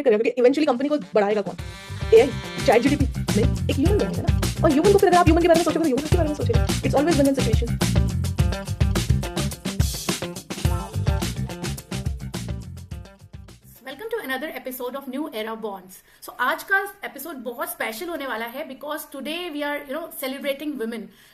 करेगा, क्योंकि eventually company को बढ़ाएगा कौन? एआई, चैट जीपीटी नहीं, एक ह्यूमन बढ़ाएगा ना। और ह्यूमन को फिर अगर आप ह्यूमन के बारे में सोचोगे तो ह्यूमन के बारे में सोचेगा। It's always win win situation. Welcome to another episode of new era bonds. So आज का एपिसोड बहुत स्पेशल होने वाला है because today we are celebrating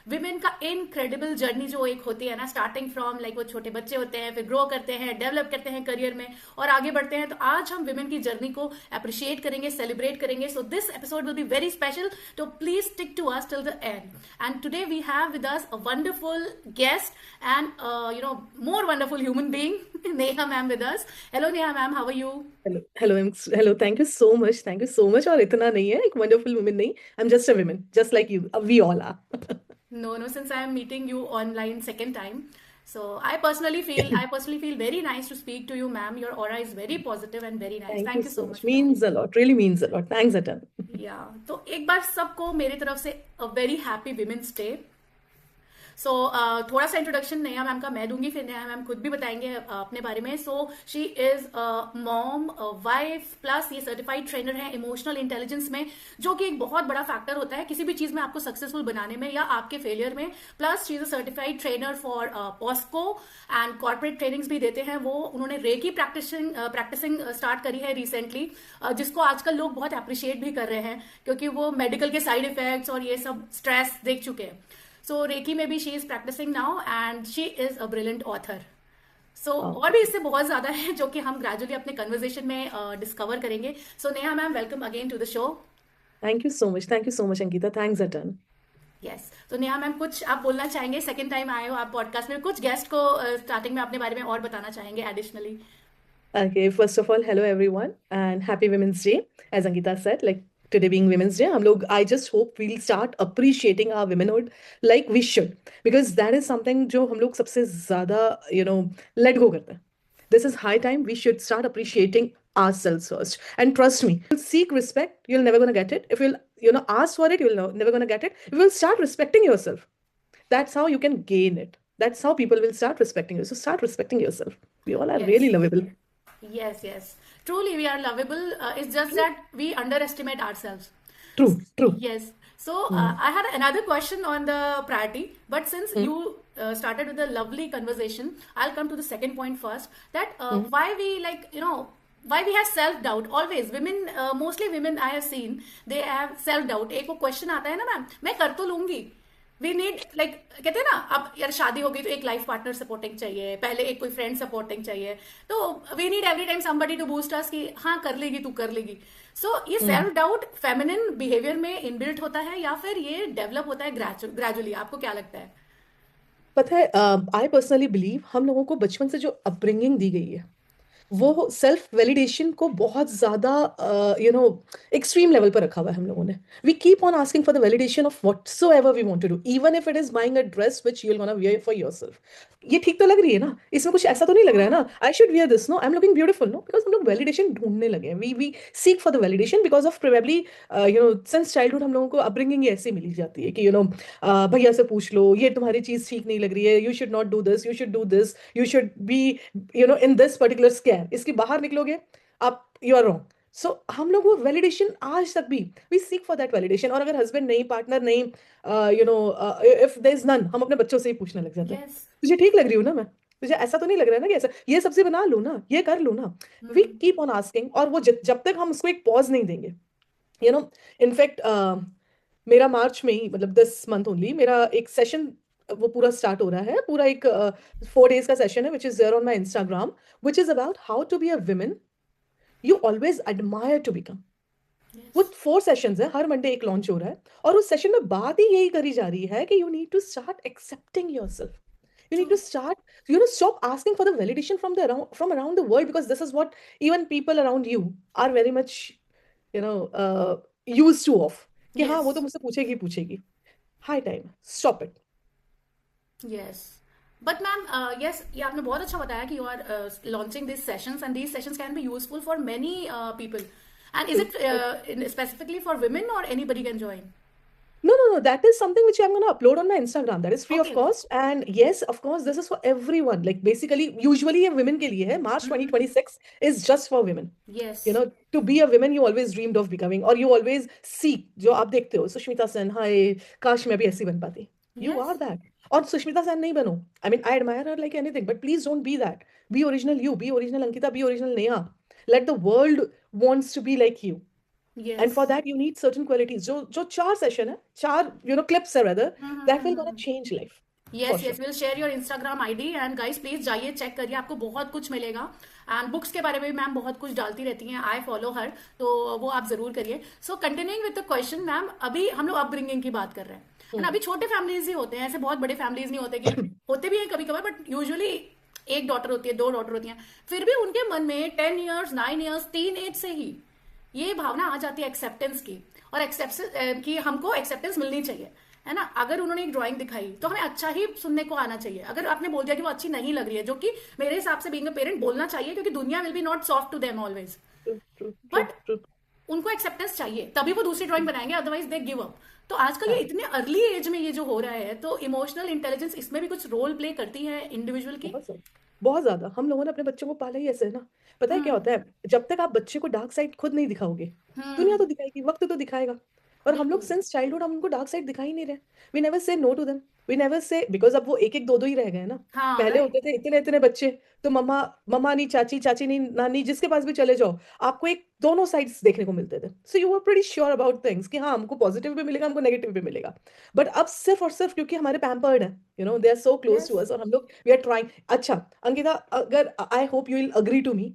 women का इनक्रेडिबल जर्नी जो एक होती है ना, स्टार्टिंग फ्रॉम लाइक वो छोटे बच्चे होते हैं, फिर ग्रो करते हैं, डेवलप करते हैं करियर में और आगे बढ़ते हैं। तो आज हम विमेन की जर्नी को अप्रिशिएट करेंगे, सेलिब्रेट करेंगे। So this episode will be very special, तो please stick to us till the end. And today we have with us a wonderful guest and more wonderful human being, Neha ma'am with us. Hello Neha ma'am, how are you? Hello, thank you so much, thank you so much. और इतना नहीं है, एक wonderful woman नहीं, I am just a woman, just like you, we all are. No, since I am meeting you online second time, so I personally feel very nice to speak to you, ma'am. Your aura is very positive and very nice. Thank you Thank you so so मच, much for that. Means a lot, really means a lot, thanks a ton. Yeah, तो एक बार सबको मेरी तरफ से a very happy Women's Day. सो थोड़ा सा introduction Neha ma'am का मैं दूंगी, फिर नेहा मैम खुद भी बताएंगे अपने बारे में। So she is mom, wife, plus ये सर्टिफाइड ट्रेनर है इमोशनल इंटेलिजेंस में, जो कि एक बहुत बड़ा फैक्टर होता है किसी भी चीज में आपको सक्सेसफुल बनाने में या आपके फेलियर में। Plus she is a certified trainer for POCSO and corporate trainings भी देते हैं वो। उन्होंने रेकी प्रैक्टिसिंग स्टार्ट करी है रिसेंटली, जिसको आजकल लोग बहुत अप्रिशिएट भी कर रहे हैं क्योंकि वो मेडिकल के साइड इफेक्ट्स और ये सब स्ट्रेस देख चुके हैं। सो रेकी में भी she is practising now and she is a brilliant author. So और भी इससे बहुत ज्यादा है जो कि हम ग्रेजुअली अपने कन्वर्सेशन में डिस्कवर करेंगे। So Neha ma'am, welcome again to the show. Thank you so much Ankita, thanks a ton. Yes, तो नेहा मैम कुछ आप बोलना चाहेंगे? सेकंड टाइम आए हो आप पॉडकास्ट में, कुछ गेस्ट को स्टार्टिंग में अपने बारे में और बताना चाहेंगे additionally? Okay, first of all, hello everyone and happy Women's Day. As Ankita said, like today being Women's Day, I just hope we'll start appreciating our womanhood like we should, because that is something जो हम लोग सबसे ज़्यादा let go करते हैं. This is high time we should start appreciating ourselves first. And trust me, if you'll seek respect, you're never gonna get it. If you'll ask for it, you'll never gonna get it. If you'll start respecting yourself, that's how you can gain it. That's how people will start respecting you. So start respecting yourself. We all are Yes. really lovable. Yes. Truly, we are lovable. It's just that we underestimate ourselves. True. Yes. So I had another question on the priority, but since you started with a lovely conversation, I'll come to the second point first. That why we why we have self doubt always. Women, mostly women I have seen, they have self doubt. एक वो question आता है ना ma'am, मैं कर तो लूंगी। We need like कहते हैं ना, अब यार शादी हो गई तो एक लाइफ पार्टनर सपोर्टिंग चाहिए, पहले एक कोई फ्रेंड सपोर्टिंग चाहिए, तो we need every time somebody to boost us कि हाँ कर लेगी तू, कर लेगी। सो ये सेल्फ डाउट फेमिनिन बिहेवियर में इनबिल्ट होता है या फिर ये डेवलप होता है ग्रेजुअली? आपको क्या लगता है? पता है, आई पर्सनली बिलीव हम लोगों को बचपन से जो अपब्रिंगिंग दी गई है वो सेल्फ वैलिडेशन को बहुत ज्यादा एक्सट्रीम लेवल पर रखा हुआ है हम लोगों ने। We keep on asking for the validation of whatsoever we want to do, even if it is buying a dress which you will gonna wear for yourself. ये ठीक तो लग रही है ना, इसमें कुछ ऐसा तो नहीं लग रहा है ना, I should wear this, no I am looking beautiful, no, because हम लोग वैलिडेशन ढूंढने लगे हैं। We seek for the validation because of probably since childhood हम लोगों को अपब्रिंगिंग ऐसी मिली जाती है कि भैया से पूछ लो, ये तुम्हारी चीज ठीक नहीं लग रही है, you should not do this, you should do this, you should be in this particular square, इसके बाहर निकलोगे आप, यू आर रॉन्ग। सो हम लोग वो वैलिडेशन आज तक भी we seek for that validation. और अगर हस्बैंड नहीं, पार्टनर नहीं, इफ देयर इज नन, हम अपने बच्चों से ही पूछने लग जाते हैं, तुझे ठीक लग रही हूँ ना मैं, तुझे ऐसा तो नहीं लग रहा है ना कि ऐसा, ये सब्जी बना लो ना, ये कर लो ना। वी कीप ऑन आस्किंग, और वो जब तक हम उसको एक पॉज नहीं देंगे, इनफैक्ट मेरा मार्च में ही, मतलब दिस मंथ ओनली, मेरा एक सेशन वो पूरा स्टार्ट हो रहा है, पूरा एक 4 days का सेशन है which is there on my Instagram, which is about how to be a women you always admire to become. वो 4 सेशंस है, हर मंडे एक लॉन्च हो रहा है, और उस सेशन में बात ही यही करी जा रही है कि you need to start accepting yourself. You need to start, stop asking for the validation from around the world, because this is what even people around you are very much, used to of. कि हाँ वो तो मुझसे पूछेगी. High time, stop it. Yes. But ma'am, yes, ये आपने बहुत अच्छा बताया कि you are launching these sessions and these sessions can be useful for many people. And is it specifically for women or anybody can join? No, no, no. That is something which I'm going to upload on my Instagram. That is free of okay okay cost. And yes, of course, this is for everyone. Like basically, usually ये women के लिए है. March 2026 is just for women. Yes You know, to be a woman, you always dreamed of becoming, or you always seek. जो आप देखते हो, सुष्मिता सेन, हाय, काश मैं भी ऐसी बन पाती. You yes are that. और सुष्मिता सेन नहीं बनो. I mean, I admire her like anything, but please don't be that. Be original you. Be original Ankita. Be original Neha. Let the world wants to be like you. And yes for that you need certain qualities जो चार session है, चार clips है rather, that will gonna change life for yes sure. Yes will share your Instagram ID and guys please जाइए check करिए आपको बहुत कुछ मिलेगा एंड बुक्स के बारे में भी मैम बहुत कुछ डालती रहती हैं आई फॉलो हर तो वो आप जरूर करिए सो continuing with the question ma'am अभी हम लोग अपब्रिंगिंग की बात कर रहे हैं है ना हम्म. अभी छोटे फैमिलीज ही होते हैं ऐसे बहुत बड़े फैमिलीज नहीं होते कि होते भी हैं कभी कभार बट यूजुअली एक डॉटर होती है दो डॉटर होती हैं फिर भी उनके मन में 10 years 9 years टीन एज से ही ये भावना आ जाती है एक्सेप्टेंस की और एक्सेप्टेंस की हमको एक्सेप्टेंस मिलनी चाहिए है ना अगर उन्होंने एक ड्राइंग दिखाई तो हमें अच्छा ही सुनने को आना चाहिए अगर आपने बोल दिया कि वो अच्छी नहीं लग रही है जो कि मेरे हिसाब से बीइंग अ पेरेंट बोलना चाहिए क्योंकि दुनिया will be not soft to them always True, true, true, but true. उनको एक्सेप्टेंस चाहिए तभी वो दूसरी ड्राइंग बनाएंगे अदरवाइज दे गिव अप तो आजकल ये हाँ, इतने अर्ली एज में ये जो हो रहा है तो इमोशनल इंटेलिजेंस इसमें भी कुछ रोल प्ले करती है इंडिविजुअल की बहुत ज्यादा. बहुत ज्यादा. हम लोगों ने अपने बच्चों को पाला ही ऐसे है ना. पता है क्या हम्म होता है, जब तक आप बच्चे को डार्क साइड खुद नहीं दिखाओगे, दुनिया हम्म तो दिखाएगी, वक्त तो दिखाएगा. और हम लोग बिल्कुल सिंस चाइल्डहुड हम उनको डार्क साइड दिखा ही नहीं रहे. We never say no to them. We never say, because अब वो एक एक दो दो ही रह गए हैं ना. हाँ पहले राइट होते थे इतने इतने बच्चे, तो मम्मा, मम्मा नहीं चाची, चाची नहीं नानी, जिसके पास भी चले जाओ, आपको एक दोनों साइड्स देखने को मिलते थे. So you were pretty sure about things कि हाँ, हमको पॉजिटिव भी मिलेगा, हमको नेगेटिव भी मिलेगा. बट अब सिर्फ और सिर्फ क्योंकि हमारे पैम्पर्ड है, they are so close yes to us, और हम लोग वी आर ट्राइंग. अच्छा अंकिता, अगर I hope you will agree to me,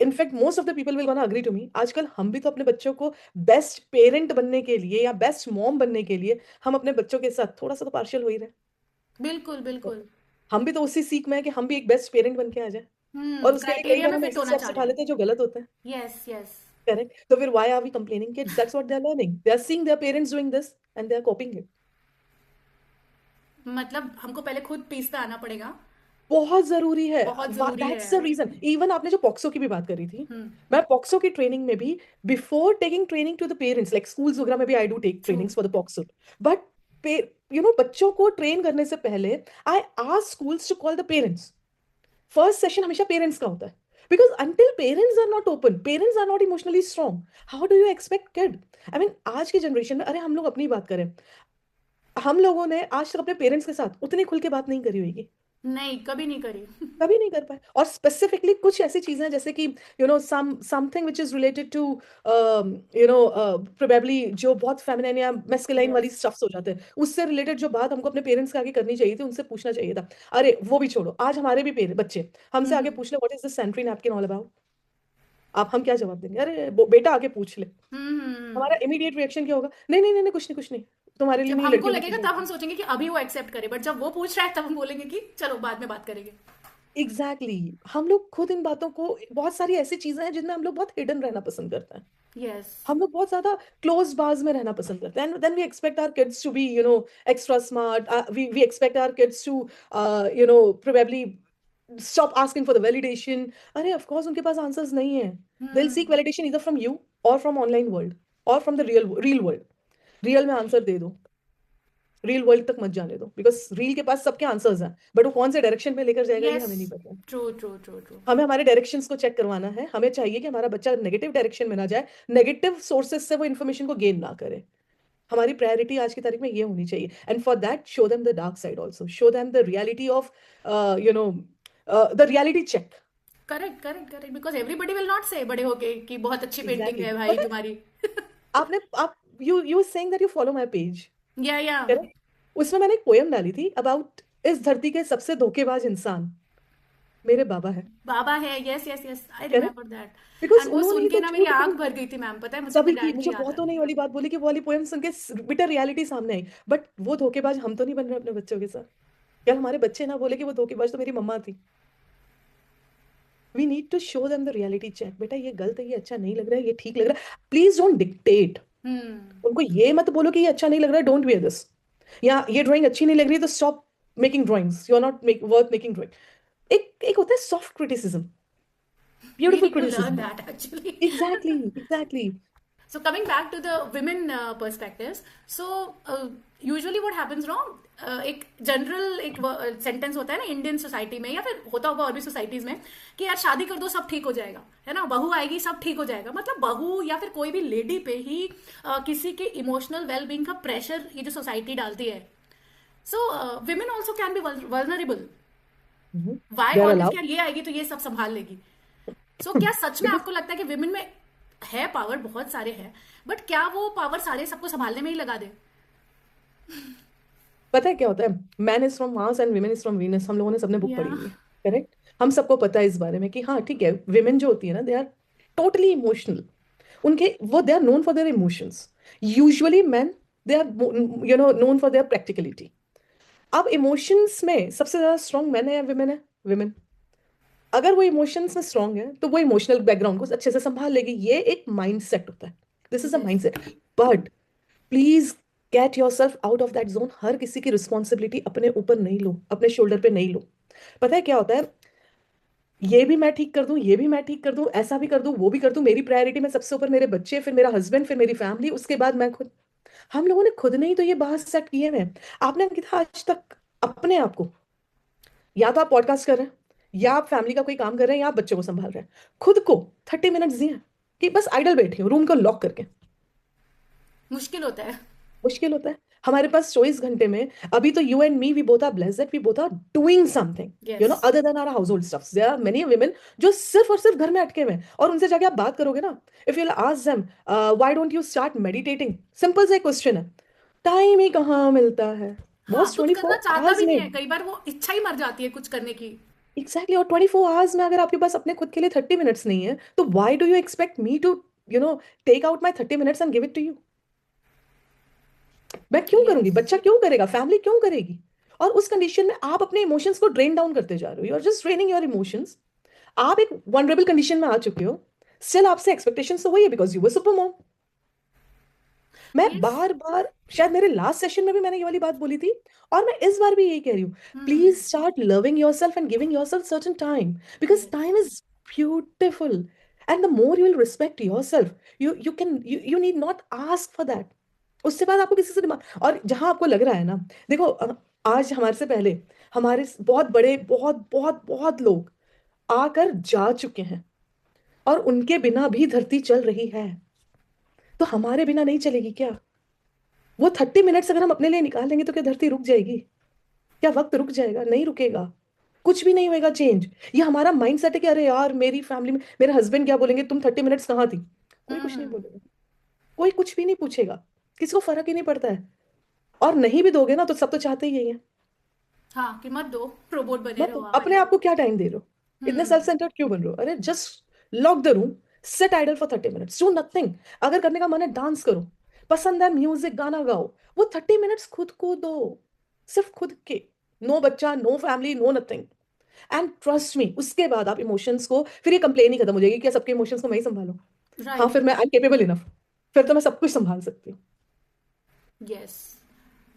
in fact most of the people will gonna agree to me, आजकल हम भी तो अपने बच्चों को बेस्ट पेरेंट बनने के लिए या बेस्ट मॉम बनने के लिए हम अपने बच्चों के साथ थोड़ा सा तो पार्शियल हो ही रहे बिल्कुल हैं. बिल्कुल हम भी तो उसी सीख में है कि हम भी एक बेस्ट पेरेंट बन के आ जाए. और उसके लिए कई क्राइटेरिया बार में हम फिट ऐसे होना स्टेप्स चाह रहे उठा हैं लेते हैं जो गलत होते हैं. Yes yes correct. तो फिर why are we complaining? Kids, that's what they are learning. They are seeing their parents doing this and they are copying it. मतलब हमको पहले खुद पीस पे आना पड़ेगा बहुत जरूरी है. बहुत जरूरी है दैट्स द रीजन. इवन आपने जो पॉक्सो की भी बात करी थी, हम्म मैं पॉक्सो की ट्रेनिंग में भी, before taking training to the parents, like schools वगैरह में भी I do take true trainings for the POCSO. But बच्चों को ट्रेन करने से पहले I ask schools to call the parents. First session हमेशा पेरेंट्स का होता है, because until parents are not open, parents are not emotionally strong, how do you expect kid? I mean आज की जनरेशन में, अरे हम लोग अपनी बात करें, हम लोगों ने आज तक अपने पेरेंट्स के साथ उतनी खुल के बात नहीं करी होगी. नहीं कभी नहीं करी कभी नहीं कर पाए. और स्पेसिफिकली कुछ ऐसी चीजें हैं जैसे कि something which is related to probably जो बहुत फेमिनिन या मैस्कुलाइन वाली यस स्टफ्स हो जाते हैं, उससे रिलेटेड जो बात हमको अपने पेरेंट्स के आगे करनी चाहिए थी, उनसे पूछना चाहिए था. अरे वो भी छोड़ो, आज हमारे भी बच्चे हमसे आगे हम्म पूछ ले, what is this sanitary napkin all about. आप हम क्या जवाब देंगे? अरे वो बेटा आगे पूछ ले. हम्म हमारा इमीडिएट रिएक्शन क्या होगा? नहीं नहीं नहीं नहीं, कुछ नहीं कुछ नहीं, तुम्हारे लिए जब नहीं, हमको लड़कियों की लगेगा चीजें तब होती हम हैं. सोचेंगे कि अभी वो एक्सेप्ट करे बट जब वो पूछ रहा है तब हम बोलेंगे कि चलो बाद में बात करेंगे एग्जैक्टली exactly. हम लोग खुद इन बातों को, बहुत सारी ऐसी चीजें हैं जिनमें हम लोग बहुत हिडन रहना पसंद करते हैं. यस हम लोग बहुत ज्यादा क्लोज बाज में रहना पसंद करते हैं. And then we expect our kids to be extra smart. We expect our kids to probably stop asking for the validation. अरे ऑफ कोर्स उनके पास आंसर्स नहीं है. They will hmm seek validation either from you और from online world और from the real world. Real में answer दे दो, रियल वर्ल्ड तक मत जाने दो, बिकॉज रील के पास सबके आंसर्स हैं, बट वो कौन से डायरेक्शन में लेकर जाएगा ये यस हमें नहीं पता. ट्रू ट्रू ट्रू ट्रू हमें हमारे डायरेक्शंस को चेक करवाना है. हमें चाहिए कि हमारा बच्चा नेगेटिव डायरेक्शन में ना जाए, नेगेटिव सोर्सेस से वो इन्फॉर्मेशन को गेन ना करे. हमारी प्रायोरिटी आज की तारीख में ये होनी चाहिए. And for that show them the dark side also, show them the reality of you know the reality check. Correct correct correct because everybody will not say बड़े होके कि बहुत अच्छी पेंटिंग एग्जैक्टली है exactly. भाई पता है, तुम्हारी आप you saying that you follow my page, या करेक्ट? उसमें मैंने एक पोयम डाली थी अबाउट, इस धरती के सबसे धोखेबाज इंसान मेरे बाबा है. बाबा है yes yes yes I correct. Remember that because and वो उन्होंने सुन ही के तो ना मेरी झूठ आंख बोला. भर गई थी मैम पता है मुझे अपने तभी की डैड की मुझे याद आ बहुतों गई ने ये वाली बात बोली कि वो वाली पोएम सुन के बिटर रियलिटी सामने आई. बट वो धोखेबाज हम तो नहीं बन रहे अपने बच्चों के साथ. यार हमारे बच्चे ना बोले कि वो धोखेबाज तो मेरी मम्मा थी. We need to show them the reality check. बेटा ये गलत है, ये अच्छा नहीं लग रहा है, ये ठीक लग रहा है. Please don't dictate. हम्म उनको ये मत बोलो कि ये अच्छा नहीं लग रहा है, डोंट वेयर दिस. या ये ड्राइंग अच्छी नहीं लग रही है तो stop making drawings, you are not worth making drawing. एक एक होता है soft criticism, we beautiful need to learn criticism. That actually exactly exactly. So coming back to the women perspectives, so usually what happens wrong, एक general एक sentence होता है ना Indian society में, या फिर होता होगा और भी सोसाइटीज में, कि यार शादी कर दो सब ठीक हो जाएगा, है ना, बहू आएगी सब ठीक हो जाएगा। मतलब बहू या फिर कोई भी लेडी पे ही किसी के इमोशनल वेलबींग का प्रेशर ये जो सोसाइटी डालती है। So women also can be vulnerable. Why they are always allowed क्या ये आएगी तो ये सब संभाल लेगी। सो क्या सच में बिकॉज आपको लगता है कि विमेन में है पावर? बहुत सारे हैं, बट क्या वो पावर सारे सबको संभालने में ही लगा दे? पता है क्या होता है, man is from Mars and women is from Venus, हम लोगों ने सबने बुक या पढ़ी हुई है, करेक्ट। हम सबको पता है इस बारे में कि हाँ ठीक है, विमेन जो होती है ना, दे आर टोटली इमोशनल। उनके वो they are known for their emotions. Usually man, they are known for their practicality. अब इमोशंस में सबसे ज्यादा स्ट्रॉन्ग मैन है या विमेन है? विमेन। अगर वो इमोशंस में स्ट्रांग है तो वो इमोशनल बैकग्राउंड को अच्छे से संभाल लेगी। ये एक माइंड सेट होता है, this is a yes. Mindset. But please get yourself out of that zone. हर किसी की रिस्पॉन्सिबिलिटी अपने ऊपर नहीं लो, अपने शोल्डर पे नहीं लो। पता है क्या होता है, ये भी मैं ठीक कर दूं, ये भी मैं ठीक कर दूं, ऐसा भी कर दूं, वो भी कर दूं, मेरी प्रायोरिटी में सबसे ऊपर मेरे बच्चे, फिर मेरा हस्बैंड, फिर मेरी फैमिली, उसके बाद मैं खुद। हम लोगों ने खुद नहीं तो ये बात सेट किए हुए हैं। आपने किया आज तक अपने आप को? या तो आप पॉडकास्ट कर रहे हैं, या आप फैमिली का कोई काम कर रहे हैं, या आप बच्चों को संभाल रहे हैं। खुद को 30 मिनट्स दिए कि बस आइडल बैठे हो रूम को लॉक करके। मुश्किल होता है। मुश्किल होता है। हमारे पास 24 घंटे में, अभी तो you and me, we both are blessed that we both are doing something, yes. Other than our household stuffs. There are many women जो सिर्फ और सिर्फ घर में अटके हुए हैं, और उनसे जाके आप बात करोगे ना, if you ask them why don't you start meditating, simple सा क्वेश्चन है, टाइम ही कहाँ मिलता है। हाँ, बॉस कुछ करना 24 चाहता आवर्स भी नहीं में, है, कई बार वो इच्छा ही मर जाती है कुछ करने की। एग्जैक्टली। और 24 आवर्स में अगर आपके पास अपने खुद के लिए 30 मिनट्स नहीं है, तो why do you expect me to take out my 30 minutes and give it to you? मैं क्यों करूंगी? यस। बच्चा क्यों करेगा? फैमिली क्यों करेगी? और उस कंडीशन में आप अपने इमोशंस को ड्रेन डाउन करते जा रहे हो, you are just draining your emotions. आप एक वनरेबल कंडीशन में आ चुके हो, स्टिल आपसे एक्सपेक्टेशन तो वही है, because you were super mom. मैं यस। बार बार, शायद मेरे लास्ट सेशन में भी मैंने ये वाली बात बोली थी, और मैं इस बार भी यही कह रही हूँ, please hmm. Start loving yourself and giving yourself certain time, because yes. Time is beautiful. And the more you will respect yourself, you can, you need not ask for that. उसके बाद आपको किसी से डिमांड, और जहां आपको लग रहा है ना, देखो आज हमारे से पहले हमारे बहुत बड़े, बहुत बहुत बहुत लोग आकर जा चुके हैं, और उनके बिना भी धरती चल रही है, तो हमारे बिना नहीं चलेगी क्या? वो 30 मिनट्स अगर हम अपने लिए निकाल लेंगे तो क्या धरती रुक जाएगी? क्या वक्त रुक जाएगा? नहीं रुकेगा। कुछ भी नहीं होएगा चेंज। ये हमारा माइंड सेट है कि अरे यार मेरी फैमिली में मेरे हस्बैंड क्या बोलेंगे, तुम 30 मिनट्स कहाँ थी? कोई कुछ नहीं हम्म। बोलेगा, कोई कुछ भी नहीं पूछेगा, किसी को फर्क ही नहीं पड़ता है। और नहीं भी दोगे ना तो सब तो चाहते ही यही है। हाँ, कि मत दो, रोबोट बने मत रहो दो। आप। अपने आप को क्या टाइम दे रहे हो? इतने हम्म। सेल्फ सेंटर्ड क्यों बन रहे हो? अरे just lock the room, sit idle for 30 minutes, do nothing. अगर करने का मन है डांस करो, पसंद है म्यूजिक, गाना गाओ, वो 30 मिनट्स खुद को दो, सिर्फ खुद के। नो बच्चा, no family, no nothing. And trust me, उसके बाद आप इमोशंस को, फिर ये कंप्लेन ही खत्म हो जाएगी कि सबके इमोशंस को मैं ही संभालू। हाँ, राइट। फिर मैं आई एम केपेबल इनफ, फिर तो मैं सब कुछ संभाल सकती हूँ। Yes.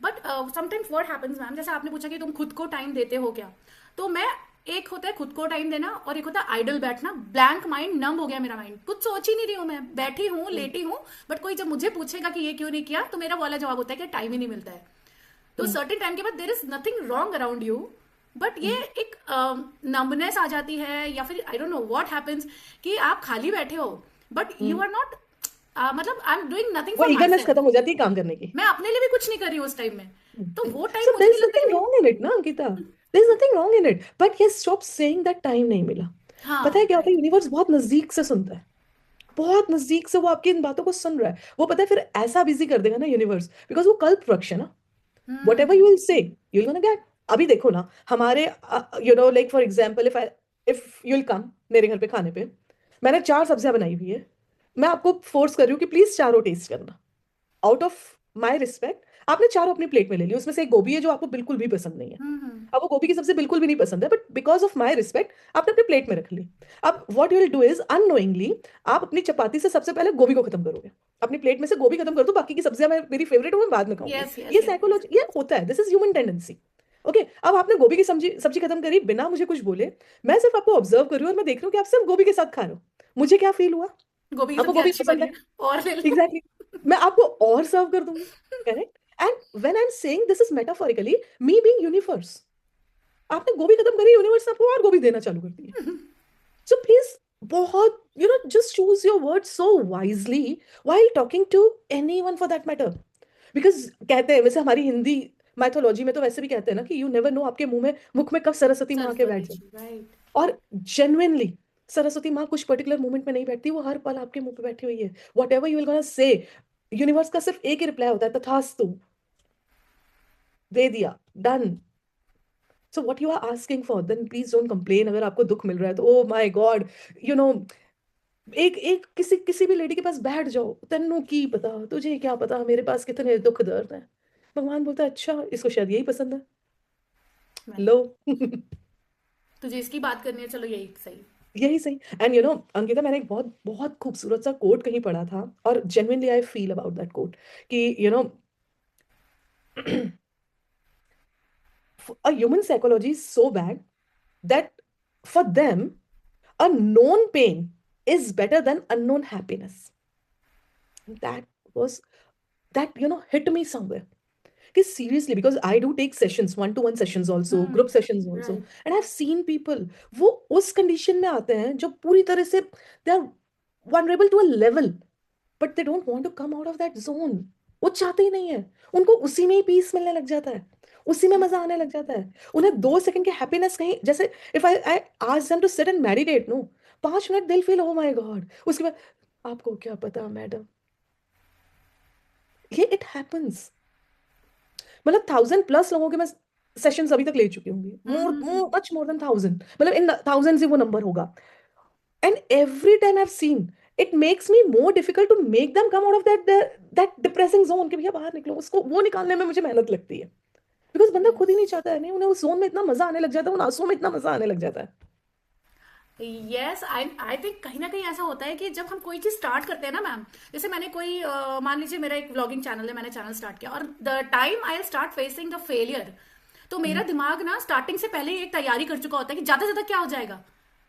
But sometimes what happens ma'am, जैसे आपने पूछा कि तुम खुद को टाइम देते हो क्या, तो मैं, एक होता है खुद को टाइम देना और एक होता है आइडल बैठना। ब्लैंक माइंड, नम हो गया मेरा माइंड, कुछ सोच ही नहीं रही हूँ, मैं बैठी हूँ, हम्म, लेटी हूँ, बट कोई जब मुझे पूछेगा कि ये क्यों नहीं किया, तो मेरा वाला जवाब होता है कि टाइम ही नहीं मिलता है। तो हम्म, सर्टेन टाइम के बाद there is nothing wrong around you, but ये हम्म, एक नंबनेस आ जाती है, या फिर I don't know what happens, कि आप खाली बैठे हो but you hmm. Are not, मतलब आई एम डूइंग नथिंग वो फॉर माई ईगरनेस सेल्फ। खत्म हो जाती है काम करने की। मैं अपने लिए भी कुछ नहीं कर रही हूँ उस टाइम में। तो वो So टाइम मुझे there's नहीं लगता nothing कि, wrong in it ना Ankita, there's nothing wrong in it, but yes, stop saying that time नहीं मिला। पता है हाँ क्या होता है, राइट। यूनिवर्स बहुत नजदीक से सुनता है, बहुत नजदीक से वो आपकी इन बातों को सुन रहा है। वो पता है फिर ऐसा बिजी कर देगा ना यूनिवर्स, बिकॉज वो कल्प वृक्ष है ना। What ever you hmm. Will say you will gonna get. अभी देखो ना, हमारे like for example, if you will come मेरे घर पे खाने पे, मैंने 4 सब्जियां बनाई हुई है, मैं आपको फोर्स कर रही हूँ कि प्लीज चारों टेस्ट करना, आउट ऑफ माई रिस्पेक्ट। आपने चारों अपनी प्लेट में ले ली, उसमें से एक गोभी है जो आपको बिल्कुल भी पसंद नहीं है। हम्म। अब वो गोभी की सब्जी बिल्कुल भी नहीं पसंद है, but because of my respect आपने अपनी प्लेट में रख ली। अब what you will do is, unknowingly आप अपनी चपाती से सबसे पहले गोभी को खत्म करोगे। अपनी प्लेट में से गोभी खत्म कर दो, बाकी की सब्जियां मैं, मेरी फेवरेट हूँ, मैं बाद में खाऊंगी। यस यस ये यस यस। साइकोलॉजी, ये होता है, this is human tendency. Okay, अब आपने गोभी की सब्जी सब्जी खत्म करी बिना मुझे कुछ बोले, मैं सिर्फ आपको ऑब्जर्व कर रही हूँ और मैं देख रही हूँ कि आप सिर्फ गोभी के साथ खा रहे हो। मुझे क्या फील हुआ? गोभी की आपको सब्जी गोभी अच्छी पसंद बनी है, है, और ले लो। Exactly exactly. मैं आपको और सर्व कर दूंगी, correct. And when I am saying this is metaphorically me being universe, आपने गोभी खत्म करी, यूनिवर्स आपको और गोभी देना चालू कर दी है। सो प्लीज, बहुत just choose your word so wisely while talking to anyone for that matter. Because कहते हैं, वैसे हमारी हिंदी माइथोलॉजी में तो वैसे भी कहते हैं ना कि यू नेवर नो आपके मुख में कब सरस्वती माँ के बैठ सरस्वती जाए। जी, राइट। और जेन्युइनली सरस्वती माँ कुछ पर्टिकुलर मोमेंट में नहीं बैठती, वो हर पल आपके मुंह पे बैठी हुई है। What ever you will gonna say, universe का सिर्फ एक ही रिप्लाई होता है, तथास्तु, दे दिया, done. So what you are asking for, then please don't complain अगर आपको दुख मिल रहा है तो। Oh my god, you know एक एक किसी किसी भी लेडी के पास बैठ जाओ, तेनू की पता, तुझे क्या पता मेरे पास कितने दुख दर्द हैं। भगवान बोलता है अच्छा, इसको शायद यही पसंद है, लो। राइट। तुझे इसकी बात करनी है, चलो यही सही। यही सही। एंड अंकिता, मैंने एक बहुत बहुत खूबसूरत सा कोट कहीं पढ़ा था, और genuinely I feel about that quote कि a human psychology is so bad that for them a known pain is better than unknown happiness. That was, that hit me somewhere. Because seriously, because I do take sessions, one-to-one sessions also, hmm. group sessions also, right. and I've seen people वो उस condition में आते हैं जो पूरी तरह से they are vulnerable to a level, but they don't want to come out of that zone. वो चाहते ही नहीं है, उनको उसी में ही पीस मिलने लग जाता है, उसी में मजा आने लग जाता है। उन्हें 2 सेकंड की हैप्पीनेस कहीं, जैसे if I ask them to sit and meditate, no, 5 minute दिल फील, ओ माय गॉड, उसके बाद आपको क्या पता मैडम, ये इट हैपेंस। मतलब 1000+ लोगों के मैं सेशंस अभी तक ले चुकी होंगी, मोर हम्म। मोर मच मोर देन 1000, मतलब इन थाउजेंड्स ही वो नंबर होगा। And every time I have seen it makes me more difficult to make them come out of that depressing zone, कि भैया बाहर निकलो, उसको वो निकालने में मुझे मेहनत लगती है। बिकॉज बंदा खुद ही यस। नहीं चाहता है, नहीं, उन्हें उस जोन में इतना मजा आने लग जाता है, उन आंसुओं में इतना मजा आने लग जाता है। यस, आई आई थिंक कहीं ना कहीं ऐसा होता है कि जब हम कोई चीज स्टार्ट करते हैं ना मैम, जैसे मैंने कोई मान लीजिए मेरा एक व्लॉगिंग चैनल है, मैंने चैनल स्टार्ट किया, और the time I start facing the failure, तो मेरा हम्म, दिमाग ना स्टार्टिंग से पहले ही एक तैयारी कर चुका होता है कि ज्यादा से ज्यादा क्या हो जाएगा,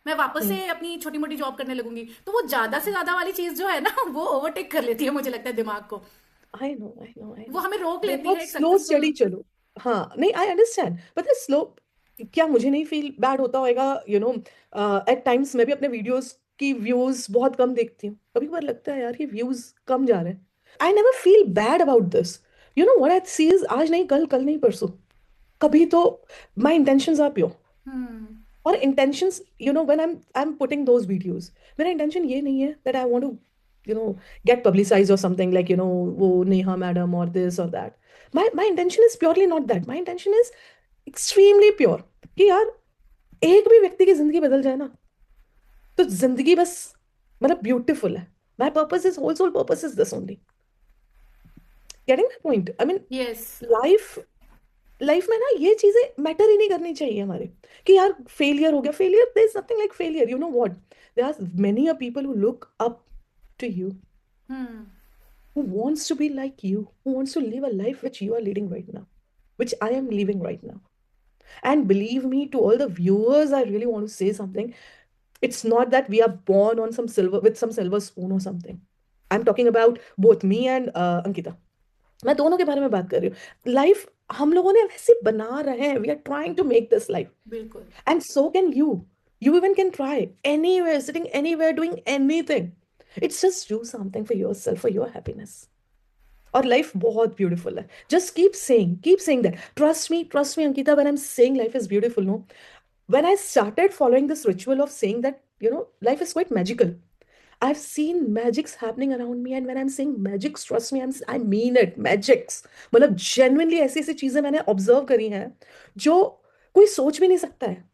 मैं वापस हम्म। से अपनी छोटी मोटी जॉब करने लगूंगी, तो वो ज्यादा से ज्यादा वाली चीज जो है ना वो ओवरटेक कर लेती है, मुझे लगता है दिमाग को, आई नो, आई नो, आई वो नो। हमें रोक लेती बहुत है एक स्लो सक्सेसफुल। स्टडी चलो। हाँ, नहीं, आई अंडरस्टैंड, पता है स्लो, क्या मुझे नहीं फील बैड होता होगा, एट टाइम्स मैं भी अपने वीडियोस की व्यूज बहुत कम देखती हूँ, कभी कभार लगता है यार ये व्यूज कम जा रहे हैं। I never feel bad about this. What I see is, आज नहीं कल, कल नहीं परसों, कभी तो my intentions are pure. Hmm. और intentions, when I am putting those videos, मेरा इंटेंशन ये नहीं है that I want to get publicise और समथिंग लाइक वो नेहा मैडम और दिस और that. My intention is purely not that, my intention is extremely pure, कि यार एक भी व्यक्ति की जिंदगी बदल जाए ना, तो जिंदगी बस, मतलब ब्यूटीफुल है। My purpose is, whole soul purpose is this only, getting my point, I mean yes. Life, life में ना ये चीजें मैटर ही नहीं करनी चाहिए हमारे, कि यार फेलियर हो गया, failure, there is nothing like failure, you know what, there are many a people who look up to you, hmm. who wants to be like you, who wants to live a life which you are leading right now, which I am living right now. And believe me, to all the viewers, I really want to say something. It's not that we are born on some silver, with some silver spoon or something. I'm talking about both me and Ankita. मैं दोनों के बारे में बात कर रही हूँ। Life हम लोगों ने वैसे बना रहे हैं, we are trying to make this life, बिल्कुल। and so can you. You even can try anywhere, sitting anywhere, doing anything. It's just do something for yourself, for your happiness. और लाइफ बहुत ब्यूटीफुल है, just keep saying that, trust me Ankita, when I am saying life is beautiful, no, when I started following this ritual of saying that, life is quite magical, I've seen magics happening around me, and when I'm saying magics, trust me, I mean it, magics, मतलब genuinely ऐसी ऐसी चीजें मैंने observe करी हैं जो कोई सोच भी नहीं सकता है।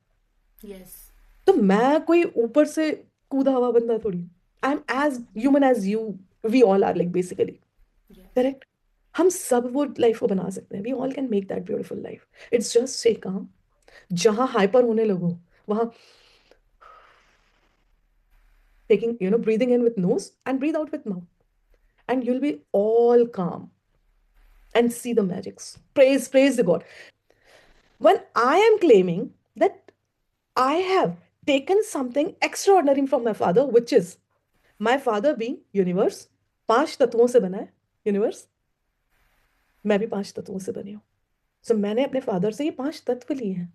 यस। तो मैं कोई ऊपर से कूदा हुआ बंदा थोड़ी, I am as human as you, we all are, like basically, yes. Correct. हम सब वो लाइफ को बना सकते हैं, we all can make that beautiful life. It's just से काम, जहां हाइपर होने लगो, वहां taking, breathing in with nose and breathe out with mouth, and you'll be all calm and see the magics. Praise the God. When I am claiming that I have taken something extraordinary from my father, which is my father being universe, 5 तत्वों से बना है universe, मैं भी 5 तत्वों से बनी हूँ। सो मैंने अपने फादर से ये 5 तत्व लिए हैं।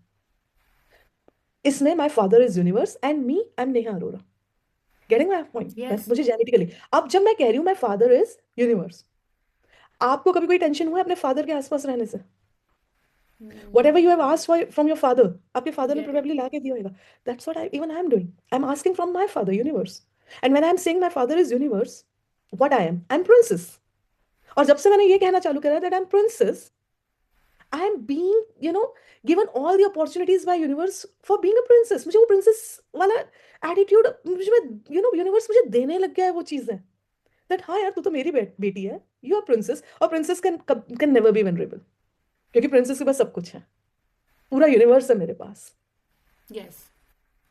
इसमें my father is universe and me I am Neha Arora. Getting my point? Yes. मुझे जेनेटिकली, अब जब मैं कह रही हूँ माई फादर इज यूनिवर्स, आपको कभी कोई टेंशन हुआ है अपने फादर के आसपास रहने से? Whatever you have asked for from your father, आपके फादर ने गेट इट। probably ला के दिया होगा. That's what I am doing. I'm asking from my father, universe. And when I'm saying my father is universe, what I am? I'm princess. और जब से मैंने ये कहना चालू करा that I'm princess, I am being, given all the opportunities by universe for being a princess. मुझे वो princess वाला attitude मुझे, universe मुझे देने लग गया है वो चीजें. That हाँ यार, तू तो मेरी बेटी है. You are princess. और princess can never be vulnerable. क्योंकि princess के पास सब कुछ है. पूरा यूनिवर्स है मेरे पास. यस।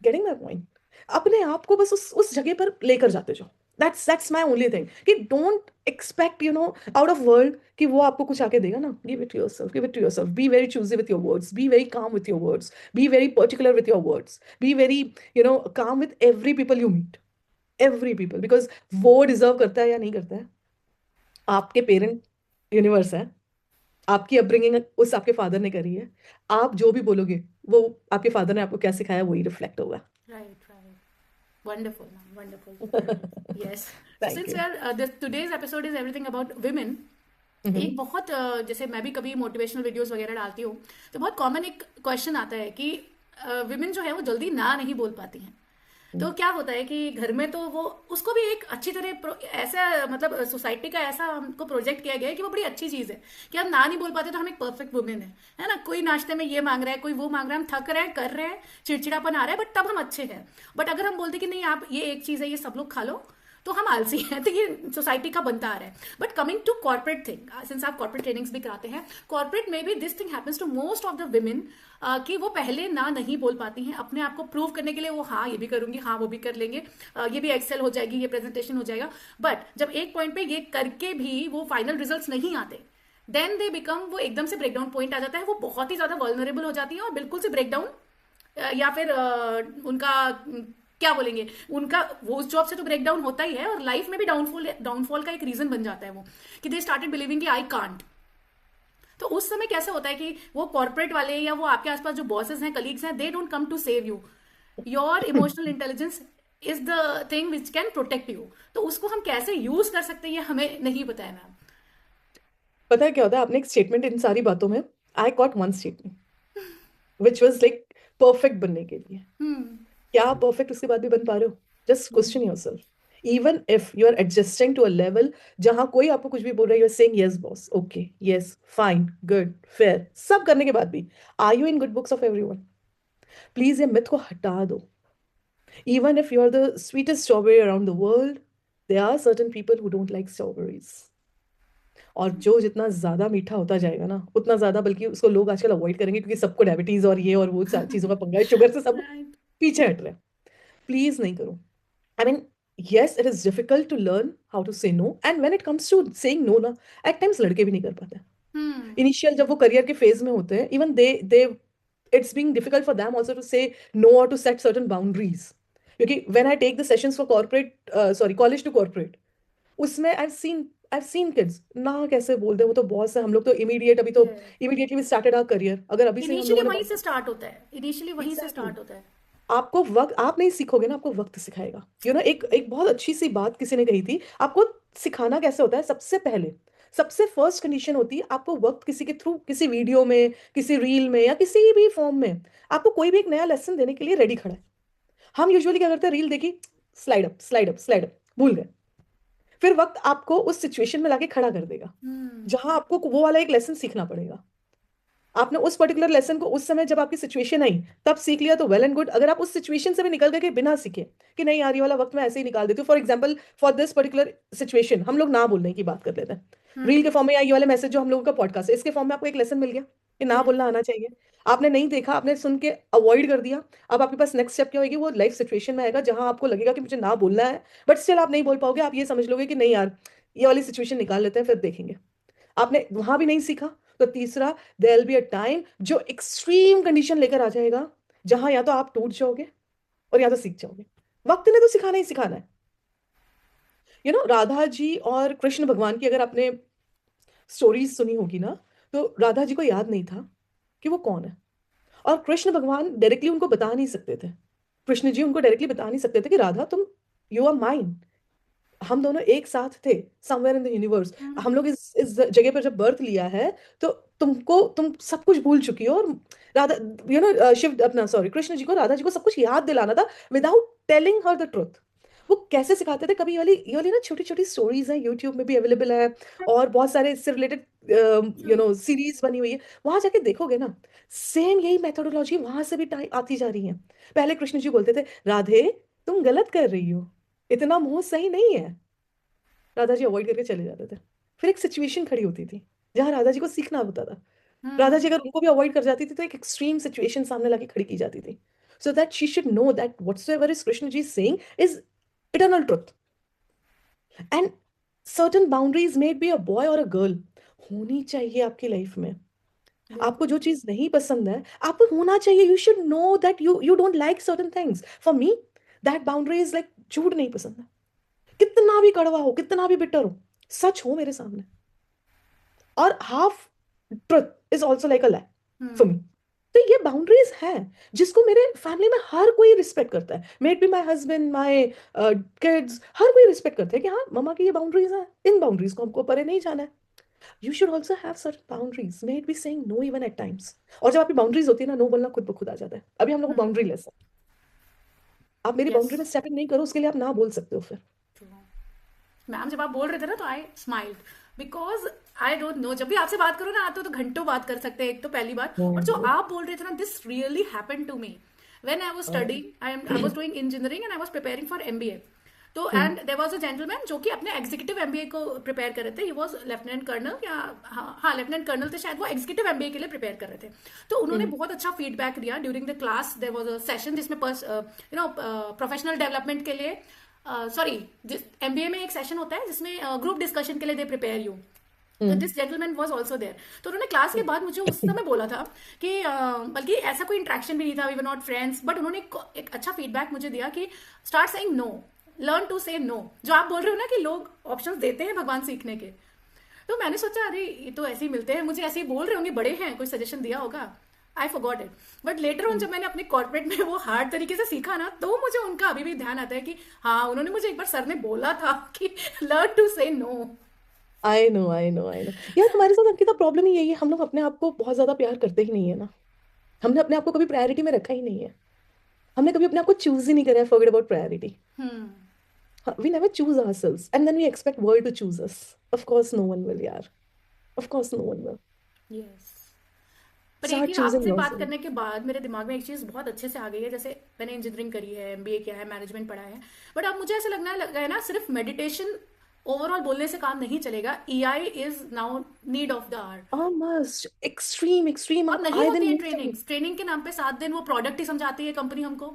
Getting my point? अपने आप को बस उस जगह पर लेकर जाते जाओ. दैट्स माई ओनली थिंग कि don't expect out of world कि वो आपको कुछ आके देगा ना. Give it to yourself, give it to yourself. Be very choosy with your words, be very calm with your words, be very particular with your words, be very calm with every people you meet. Every people, because वो deserve करता है या नहीं करता है. आपके parent universe है. आपकी अपब्रिंगिंग उस आपके फादर ने करी है. आप जो भी बोलोगे वो आपके फादर ने आपको क्या सिखाया वही रिफ्लेक्ट होगा. Right right. Wonderful ma'am, wonderful. Yes. So thank since you. We are today's episode is everything about women, एक बहुत जैसे मैं भी कभी मोटिवेशनल वीडियोस वगैरह डालती हूँ, तो बहुत कॉमन एक क्वेश्चन आता है कि विमेन जो है वो जल्दी ना नहीं बोल पाती हैं। तो क्या होता है कि घर में तो वो उसको भी एक अच्छी तरह ऐसा मतलब सोसाइटी का ऐसा हमको प्रोजेक्ट किया गया है कि वो बड़ी अच्छी चीज है कि हम ना नहीं बोल पाते तो हम एक परफेक्ट वुमेन है ना। कोई नाश्ते में ये मांग रहा है, कोई वो मांग रहा है, हम थक रहे हैं, कर रहे हैं, चिड़चिड़ापन आ रहा है, बट तब हम अच्छे हैं। बट अगर हम बोलते कि नहीं आप ये एक चीज है, ये सब लोग खा लो, तो हम आलसी हैं। तो ये सोसाइटी का बनता आ रहा है। But coming to corporate thing, since आप कॉर्पोरेट ट्रेनिंग्स भी कराते हैं, कॉर्पोरेट में भी this thing happens to most of the women कि वो पहले ना नहीं बोल पाती हैं अपने आप को प्रूव करने के लिए। वो हाँ ये भी करूंगी, हाँ वो भी कर लेंगे, ये भी एक्सेल हो जाएगी, ये प्रेजेंटेशन हो जाएगा। बट जब एक पॉइंट पे ये करके भी वो फाइनल रिजल्ट्स नहीं आते, देन दे बिकम, वो एकदम से ब्रेकडाउन पॉइंट आ जाता है। वो बहुत ही ज्यादा वल्नरेबल हो जाती है और बिल्कुल से ब्रेकडाउन, या फिर उनका क्या बोलेंगे, उनका वो उस जॉब से तो ब्रेकडाउन होता ही है, और लाइफ में भी डाउनफॉल का एक रीजन बन जाता है वो, कि दे स्टार्टेड बिलीविंग कि आई कांट। तो उस समय कैसे होता है कि वो कॉर्पोरेट वाले या वो आपके आसपास जो बॉसेस हैं, कलीग्स हैं, they don't come to save you. Your emotional intelligence is the thing which can protect you. तो उसको हम कैसे यूज कर सकते हैं ये हमें नहीं पता है मैम। पता है क्या होता है? आपने एक स्टेटमेंट इन सारी बातों में, I got one statement which was like perfect बनने के लिए. क्या आप परफेक्ट उसके बाद भी बन पा रहे हो? Just question yourself. Even if you are adjusting to a level जहां कोई आपको कुछ भी बोल रहा है, you are saying yes boss, okay, yes, fine, good, fair, सब करने के बाद भी are you in good books of everyone? Please ये मिथ को हटा दो. Even if you're the sweetest strawberry around the world, there are certain people who don't like strawberries. और जो जितना ज्यादा मीठा होता जाएगा ना, उतना ज्यादा बल्कि उसको लोग आजकल अवॉइड करेंगे, क्योंकि सबको डायबिटीज और ये और वो सारी चीजों का पंगा है, शुगर से सब राइट। पीछे हट रहे हैं. प्लीज नहीं करो. I mean, yes, it is difficult to learn how to say no. And when it comes to saying no ना, at times लड़के भी नहीं कर पाते. हम्म। इनिशियल जब वो करियर के फेज में होते हैं, even they it's being difficult for them also to say no or to set certain boundaries. क्योंकि when I take the sessions for college to corporate, उसमें I've seen kids ना कैसे बोलते हैं. वो तो बॉस है, हम लोग तो इमीडिएट, अभी तो immediately we started our career. अगर अभी से हम इनिशियली लोगों ने वहीं से स्टार्ट होता है, इनिशियली वहीं से एग्जैक्टली, स्टार्ट होता है। आपको वक्त, आप नहीं सीखोगे ना, आपको वक्त सिखाएगा. एक एक बहुत अच्छी सी बात किसी ने कही थी, आपको सिखाना कैसे होता है. सबसे पहले, सबसे फर्स्ट कंडीशन होती है, आपको वक्त किसी के थ्रू, किसी वीडियो में, किसी रील में, या किसी भी फॉर्म में आपको कोई भी एक नया लेसन देने के लिए रेडी खड़ा है. हम यूजुअली क्या करते हैं? रील देखी, slide up, slide up, slide up, भूल गए. फिर वक्त आपको उस सिचुएशन में लाके खड़ा कर देगा जहां आपको वो वाला एक लेसन सीखना पड़ेगा. आपने उस पर्टिकुलर लेसन को उस समय जब आपकी सिचुएशन आई तब सीख लिया तो वेल एंड गुड. अगर आप उस सिचुएशन से भी निकल गए कि बिना सीखे कि नहीं यार ये वाला वक्त मैं ऐसे ही निकाल देती हूँ, for example for this particular situation हम लोग ना बोलने की बात कर लेते हैं. रील के फॉर्म में या ये वाले मैसेज जो हम लोगों का पॉडकास्ट है, इसके फॉर्म में आपको एक लेसन मिल गया कि ना बोलना आना चाहिए. आपने नहीं देखा, आपने सुन के अवॉइड कर दिया. अब आपके पास नेक्स्ट स्टेप क्या होगी? वो लाइफ सिचुएशन में आएगा जहां आपको लगेगा कि मुझे ना बोलना है, बट स्टिल आप नहीं बोल पाओगे. आप ये समझ लोगे कि नहीं यार ये वाली सिचुएशन निकाल लेते हैं, फिर देखेंगे. आपने वहां भी नहीं सीखा तो तीसरा, there will be a time जो एक्सट्रीम कंडीशन लेकर आ जाएगा जहां या तो आप टूट जाओगे और या तो सीख जाओगे. वक्त ने तो सिखाना ही सिखाना है. राधा जी और कृष्ण भगवान की अगर आपने स्टोरीज सुनी होगी ना, तो राधा जी को याद नहीं था कि वो कौन है। और कृष्ण भगवान डायरेक्टली उनको बता नहीं सकते थे, कृष्ण जी उनको डायरेक्टली बता नहीं सकते थे कि राधा तुम, यू आर माइन, हम दोनों एक साथ थे समवेयर इन द यूनिवर्स। हम लोग इस जगह पर जब बर्थ लिया है, तो तुम सब कुछ भूल चुकी हो। और राधा, शिव अपना सॉरी कृष्ण जी को राधा जी को सब कुछ याद दिलाना था without telling her the truth. वो कैसे सिखाते थे, कभी ये वाली ना छोटी छोटी स्टोरीज हैं, यूट्यूब में भी अवेलेबल है, और बहुत सारे इससे रिलेटेड सीरीज बनी हुई है, वहां जाके देखोगे ना, सेम यही मेथोडोलॉजी वहां से भी आती जा रही है। पहले कृष्ण जी बोलते थे, राधे तुम गलत कर रही हो, इतना मोह सही नहीं है। राधा जी अवॉइड करके चले जाते थे। फिर एक सिचुएशन खड़ी होती थी जहां राधा जी को सीखना होता था। राधा जी अगर उनको भी अवॉइड कर जाती थी, तो एक एक्सट्रीम सिचुएशन सामने लाके खड़ी की जाती थी, so that she should know that whatsoever is Krishna ji saying is eternal truth. And certain boundaries made be a boy और अ गर्ल होनी चाहिए आपकी लाइफ में। आपको जो चीज नहीं पसंद है, आपको होना चाहिए, you should know that you don't like certain things. For me that boundary is like, झूठ नहीं पसंद है, कितना भी कड़वा हो, कितना भी बिटर हो, सच हो मेरे सामने। और half truth is also like a lie for me. तो ये बाउंड्रीज है जिसको मेरे फैमिली में हर कोई रिस्पेक्ट करता है, may be my husband, my kids, हर कोई रिस्पेक्ट करता है कि हाँ मम्मा की ये बाउंड्रीज है, इन बाउंड्रीज को हमको परे नहीं जाना है। You should also have certain boundaries, may it be saying no even at times. और जब आपकी बाउंड्रीज होती है ना, नो बोलना खुद ब खुद आ जाता है। अभी हम लोग को बाउंड्री लेस है, आप मेरी यस। बाउंड्री में स्टेप इन नहीं करो, उसके लिए आप ना बोल सकते हो फिर। मैम जब आप बोल रहे थे ना, तो I smiled because I don't know, जब भी आपसे बात करो ना, तो घंटों बात कर सकते हैं, एक तो पहली बात। और जो आप बोल रहे थे ना, this really happen to me when I was studying, I was doing engineering and I was preparing for MBA. तो and there was a gentleman जो कि अपने एग्जीक्यूटिव एमबीए को प्रिपेयर कर रहे थे। ही वाज लेफ्टिनेंट कर्नल, या हाँ लेफ्टिनेंट कर्नल थे शायद, वो एग्जीक्यूटिव एमबीए के लिए प्रिपेयर कर रहे थे। तो उन्होंने बहुत अच्छा फीडबैक दिया during the class. There was a session जिसमें प्रोफेशनल डेवलपमेंट के लिए, सॉरी, एमबीए में एक सेशन होता है जिसमें ग्रुप डिस्कशन के लिए दे प्रिपेयर यू। तो this gentleman was also there. तो उन्होंने क्लास के बाद मुझे उस समय बोला था कि बल्कि ऐसा कोई इंटरेक्शन भी नहीं था, we were not friends, but उन्होंने एक अच्छा फीडबैक मुझे दिया कि start saying no, learn to say no. जो आप बोल रहे हो ना कि लोग ऑप्शंस देते हैं भगवान सीखने के, तो मैंने सोचा अरे ये तो ऐसे ही मिलते हैं, मुझे ऐसे ही बोल रहे होंगे, बड़े हैं, कोई सजेशन दिया होगा। I forgot it. But later on जब मैंने अपने कॉर्पोरेट में वो हार्ड तरीके से सीखा ना, तो मुझे उनका अभी भी ध्यान आता है कि हाँ, उन्होंने मुझे एक बार सर ने बोला था कि learn to say no. I know, I know, I know. यार हमारे साथ अंकिता प्रॉब्लम ही यही है, हम लोग अपने आप को बहुत ज्यादा प्यार करते ही नहीं है ना। हमने अपने आप को कभी प्रायोरिटी में रखा ही नहीं है। हमने कभी अपने आप को चूज ही नहीं करा है, forget about priority. We never choose ourselves and then we expect world to choose us. Of course no one will यार, of course no one will. Yes. पर एक स्टार्ट ही चूजिंग आपसे बात योरसेल्फ। करने के बाद मेरे दिमाग में एक चीज़ बहुत अच्छे से आ गई है। जैसे मैंने इंजीनियरिंग करी है, एमबीए किया है, मैनेजमेंट पढ़ा है, बट अब मुझे ऐसा लगना लगा है ना, सिर्फ मेडिटेशन ओवरऑल बोलने से काम नहीं चलेगा। EI is now need of the hour. Ah, must extreme, extreme. और नहीं आए होती दिन है मीट चाहिए। ट्रेनिंग्स, ट्रेनिंग के नाम पे 7 दिन वो प्रोडक्ट ही समझाती है कंपनी हमको।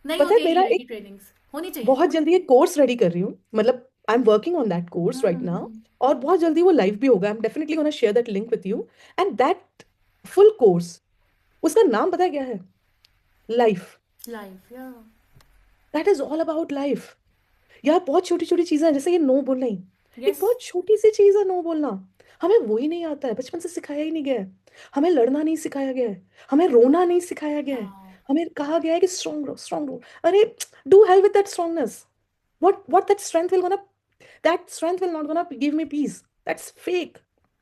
नहीं पता है होती है मेरा ईआई की एक, ट्रेनिंग्स, होनी चाहिए। बहुत जल्दी एक कोर्स रेडी कर रही हूँ, मतलब I am working on that course right now. और बहुत जल्दी वो लाइव भी होगा, I am definitely gonna share that link with you. And that full course, उसका नाम पता है क्या है? लाइफ। लाइफ या। That is all about life. यार बहुत छोटी छोटी चीजें हैं, जैसे ये नो बोलना ही एक यस। बहुत छोटी सी चीज है, नो बोलना। हमें वो ही नहीं आता है, बचपन से सिखाया ही नहीं गया है। हमें लड़ना नहीं सिखाया गया है, हमें रोना नहीं सिखाया गया है। हाँ। हमें कहा गया है कि स्ट्रांग रहो, स्ट्रांग रहो। अरे do hell with that strongness. what that strength will gonna, that strength will not gonna give me peace. That's fake.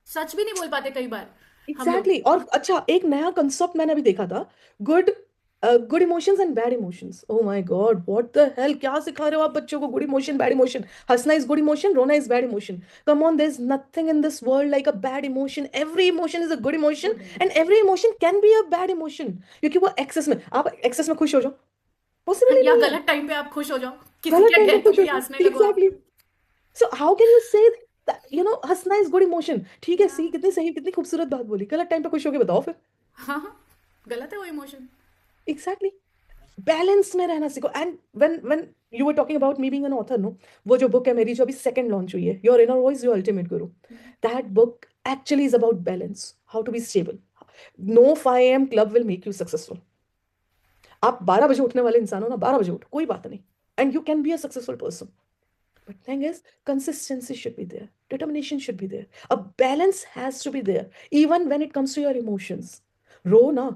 सच भी नहीं बोल पाते कई बार हम लोग। Exactly. और अच्छा एक नया कंसेप्ट मैंने अभी देखा था, good good emotions and bad emotions. Oh my god, what the hell, क्या सिखा रहे हो आप बच्चों को? गुड इमोशन, बैड इमोशन, हंसना इज गुड इमोशन, रोना is bad emotion. Come on, there is nothing in this world like a bad emotion. Every emotion is a good emotion good and emotion. Every emotion can be a bad emotion. क्योंकि वो access में, आप access में खुश हो जाओ, possible ही या नहीं है। गलत टाइम पे आप खुश हो जाओ, किसी गलत के टाइम पे डेथ खुश हो हुई, जाओ, हंसने लगो आप। Exactly. So how can you से that, हंसना इज गुड इमोशन? ठीक है, या। सी कितनी सही, कितनी खूबसूरत बात बोली, गलत टाइम पे खुश होके बताओ फिर। हाँ हाँ, गलत है वो इमोशन। एग्जैक्टली। बैलेंस में रहना सीखो। And when you were talking about me being an author, no, वो जो बुक है मेरी, जो अभी सेकंड लॉन्च हुई है, your inner voice your ultimate guru, that book actually is about balance, how to be stable. No 5 AM club will make you successful. आप 12 बजे उठने वाले इंसान हो ना, 12 बजे उठो, कोई बात नहीं, and you can be a successful person. But thing is, consistency should be there. Determination should be there. A balance has to be there, even when it comes to your emotions. रो ना,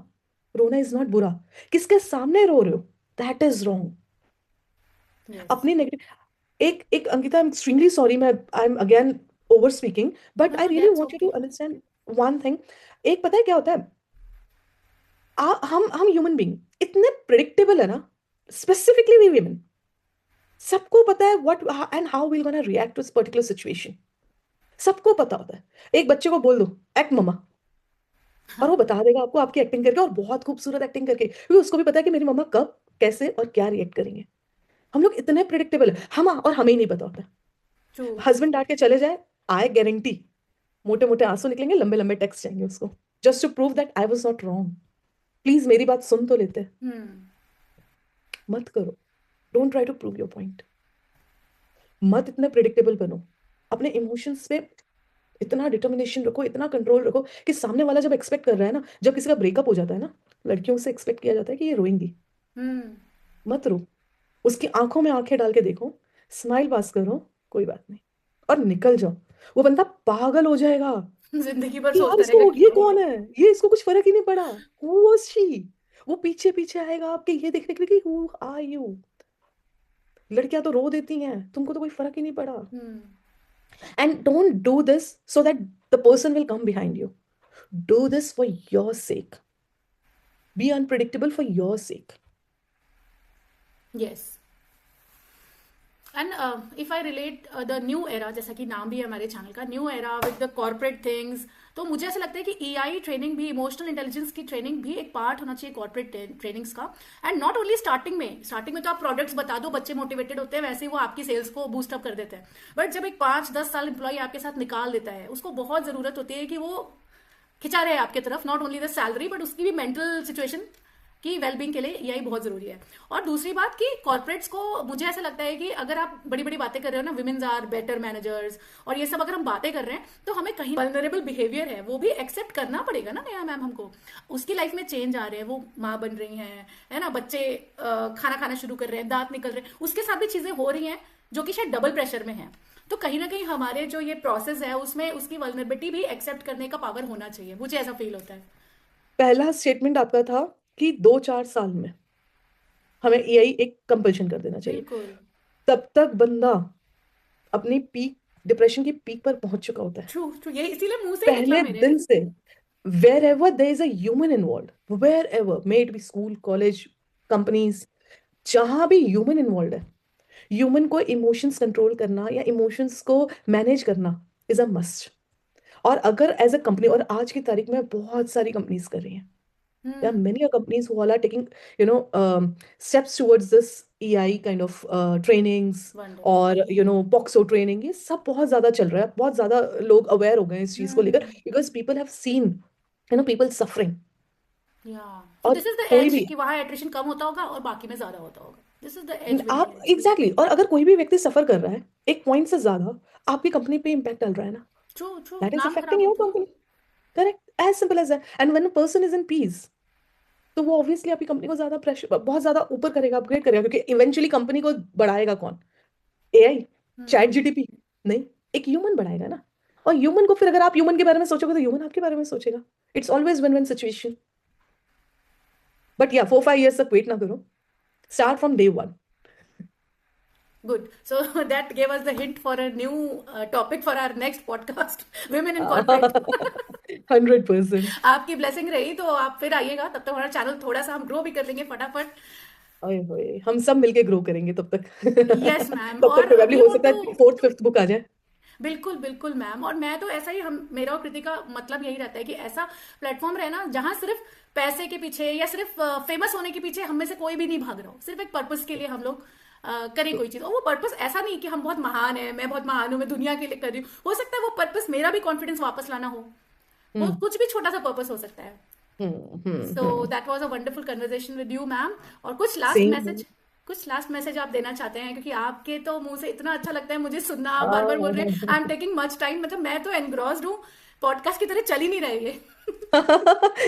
रोना is not बुरा. किसके सामने रो रहे हो, that is wrong. Yes. अपनी negative, एक एक Ankita, I am extremely sorry, मैं I am again over speaking, but no I know, really that's want you to okay. Understand one thing. एक पता है क्या होता है, हम ह्यूमन बीइंग इतने प्रिडिक्टेबल है ना, स्पेसिफिकली वी women. सबको पता है what and how we gonna react to this particular situation. सबको पता होता है. एक बच्चे को बोल दो एक्ट मम्मा, और वो बता देगा आपको, आपकी एक्टिंग करके, और बहुत खूबसूरत एक्टिंग करके, क्योंकि उसको भी पता है कि मेरी मम्मा कब, कैसे और क्या रिएक्ट करेंगे. हम लोग इतने प्रिडिक्टेबल है, हम, और हमें ही नहीं पता होता. ट्रू. हस्बैंड डांट के चले जाए, आई गारंटी मोटे मोटे आंसू निकलेंगे, लंबे लंबे टेक्स्ट जाएंगे उसको, just to prove that I was not wrong. Please मेरी बात सुन तो लेते. मत करो. Don't try to prove your point. मत इतने प्रिडिक्टेबल बनो. अपने इमोशंस पे इतना डिटर्मिनेशन रखो, इतना कंट्रोल रखो कि सामने वाला जब एक्सपेक्ट कर रहा है ना, जब किसी का ब्रेकअप हो जाता है ना, लड़कियों से एक्सपेक्ट किया जाता है कि ये रोएंगी. मत रो. उसकी आंखों में आंखें डाल के देखो, स्माइल पास करो, कोई बात नहीं, और निकल जाओ. वो बंदा पागल हो जाएगा जिंदगी भर कि यार सोचता रहेगा इसको, क्यों ये नहीं. कौन है, ये इसको कुछ फर्क ही नहीं पड़ा. Who was she. वो पीछे पीछे आएगा आपके, ये देखने के लिए कि हु आर यू. लड़कियां तो रो देती हैं, तुमको तो कोई फर्क ही नहीं पड़ा. And don't do this so that the person will come behind you. Do this for your sake. Be unpredictable for your sake. Yes. And if I relate the new era, जैसा कि नाम भी है हमारे चैनल का, new era with the corporate things, तो मुझे ऐसा लगता है कि ईआई ट्रेनिंग भी, इमोशनल इंटेलिजेंस की ट्रेनिंग भी एक पार्ट होना चाहिए कॉर्पोरेट ट्रेनिंग्स का. एंड नॉट ओनली स्टार्टिंग में तो आप प्रोडक्ट्स बता दो, बच्चे मोटिवेटेड होते हैं, वैसे ही वो आपकी सेल्स को बूस्ट अप कर देते हैं. बट जब एक 5-10 साल एम्प्लॉय आपके साथ निकाल देता है, उसको बहुत जरूरत होती है कि वो खिंचा रहे आपके तरफ, not only the salary but उसकी भी मेंटल सिचुएशन की वेलबींग के लिए यही बहुत जरूरी है. और दूसरी बात कि कॉर्पोरेट्स को, मुझे ऐसा लगता है कि अगर आप बड़ी बड़ी बातें कर रहे हो ना, विमेन्स आर बेटर मैनेजर्स और ये सब अगर हम बातें कर रहे हैं, तो हमें कहीं वल्नरेबल बिहेवियर है वो भी एक्सेप्ट करना पड़ेगा ना. नया मैम हमको, उसकी लाइफ में चेंज आ रहे हैं, वो माँ बन रही हैं, है ना, बच्चे खाना खाना शुरू कर रहे हैं, दांत निकल रहे हैं, उसके साथ भी चीजें हो रही हैं जो कि शायद डबल प्रेशर में है. तो कहीं ना कहीं हमारे जो ये प्रोसेस है उसमें उसकी वल्नरेबिलिटी भी एक्सेप्ट करने का पावर होना चाहिए, मुझे ऐसा फील होता है. पहला स्टेटमेंट आपका था कि 2-4 साल में हमें एआई एक कंपल्शन कर देना चाहिए. बिल्कुल. तब तक बंदा अपनी पीक, डिप्रेशन की पीक पर पहुंच चुका होता है. ट्रू ट्रू, यही इसीलिए मुंह से ही निकला पहले मेरे. दिन से, wherever there is a human involved, wherever, may it be school, college, companies, जहां भी ह्यूमन इन्वॉल्व है, ह्यूमन को इमोशंस कंट्रोल करना या इमोशंस को मैनेज करना इज अ मस्ट. और अगर एज अ कंपनी, और आज की तारीख में बहुत सारी कंपनीज कर रही हैं, there are many companies who all are taking, you know, steps towards this EI kind of trainings, wonderful. और POXO training. ये सब बहुत ज्यादा चल रहा है, बहुत ज्यादा लोग अवेयर हो गए हैं इस चीज को लेकर, because people have seen, people suffering. या तो और दिस इज द कोई एज भी, कि वहां एट्रिशन कम होता होगा और बाकी में ज्यादा होता होगा. This is the age we आप नीड. एग्जैक्टली exactly, और अगर कोई भी व्यक्ति सफर कर रहा है एक पॉइंट से ज्यादा, आपकी कंपनी पे इम्पैक्ट डाल रहा है ना, ट्रू ट्रू, दैट इज नाम अफेक्टिंग खराब योर होता है. Company. Correct, as simple as that. And when a person is in peace, तो वो ऑब्वियसली आपकी कंपनी को ज्यादा प्रेशर, बहुत ज्यादा ऊपर करेगा, अपग्रेड करेगा, क्योंकि इवेंचुअली कंपनी को बढ़ाएगा कौन? एआई, चैट जीटीपी नहीं, एक ह्यूमन बढ़ाएगा ना. और ह्यूमन को फिर, अगर आप ह्यूमन के बारे में सोचोगे तो ह्यूमन आपके बारे में सोचेगा. It's always win win situation. But या 4-5 years तक वेट ना करो, start from day 1. Good. So that gave us the hint for a new topic for our next podcast, Women in Corporate. 100%. आपकी ब्लेसिंग रही तो आप फिर आइएगा, तब तक हमारा चैनल थोड़ा सा हम ग्रो भी कर लेंगे फटाफट. ओए होए, हम सब मिलके ग्रो करेंगे तब तक. Yes ma'am. तब तक और प्रोबेबली वी हो वांट सकता टू, है 4th-5th बुक आ जाए. बिल्कुल बिल्कुल मैम. और मैं तो ऐसा ही, हम, मेरा और कृति का मतलब यही रहता है कि ऐसा प्लेटफॉर्म रहे ना जहां सिर्फ पैसे के पीछे या सिर्फ फेमस होने के पीछे हम में से कोई भी नहीं भाग रहा हो, सिर्फ एक पर्पस के लिए हम लोग करें कोई चीज. और वो पर्पस ऐसा नहीं कि हम बहुत महान है, मैं बहुत महान हूं, मैं दुनिया के लिए कर रही हूँ. हो सकता है वो पर्पस मेरा भी कॉन्फिडेंस वापस लाना हो, वो कुछ भी छोटा सा पर्पस हो सकता है. So that was a wonderful conversation with you ma'am. और सेम. कुछ लास्ट मैसेज आप देना चाहते हैं, क्योंकि आपके तो मुंह से इतना अच्छा लगता है मुझे सुनना, आप बार बार बोल रहे हैं I am taking much time, मतलब मैं तो एनग्रॉस्ड हूँ पॉडकास्ट की तरह चल ही नहीं रहे ये।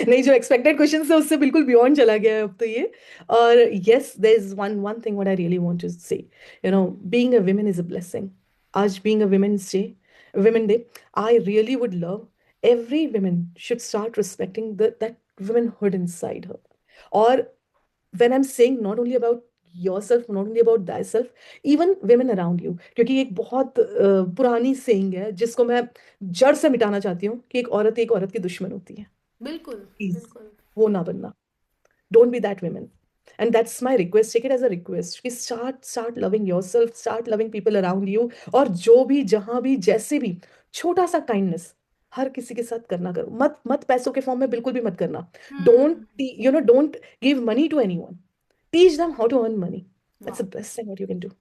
नहीं, जो एक्सपेक्टेड क्वेश्चन है उससे बिल्कुल बियॉन्ड चला गया है अब तो ये। और yes, there is one one thing what I really want to say, being a woman is a blessing. आज being a women day, I really would love every woman should start respecting that womanhood inside her. Or when I'm saying not only about yourself, not only about thyself, even women around you, क्योंकि एक बहुत पुरानी saying है जिसको मैं जड़ से मिटाना चाहती हूँ कि एक औरत की दुश्मन होती है। बिल्कुल। प्लीज बिल्कुल। वो ना बनना, don't be that woman. And that's my request, take it as a request कि start loving yourself, start loving people around you। और जो भी जहां भी जैसे भी छोटा सा kindness हर किसी के साथ करना करो, मत मत पैसों के फॉर्म में बिल्कुल भी मत करना। हम्म। Don't give money to anyone, teach them how to earn money। that's वाह। the best thing what you can do।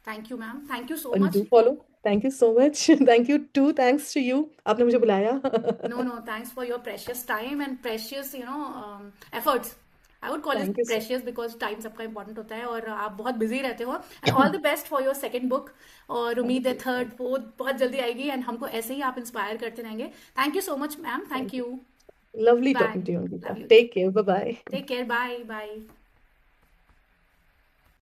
Thank you ma'am, thank you so and much. do follow, thank you so much। thank you too, thanks to you, आपने मुझे बुलाया। No, no, thanks for your precious time and precious, efforts. I would call it thank you so precious because time सबका important होता है और आप बहुत busy रहते हो। And all the best for your second book। और उम्मीद है thank थर्ड you, फोर्थ बहुत जल्दी आएगी एंड हमको ऐसे ही आप इंस्पायर करते रहेंगे। Thank you so much ma'am, thank thank you, you. lovely bye. talking to you, Ankita, love you. take care, bye bye। Take care, bye bye.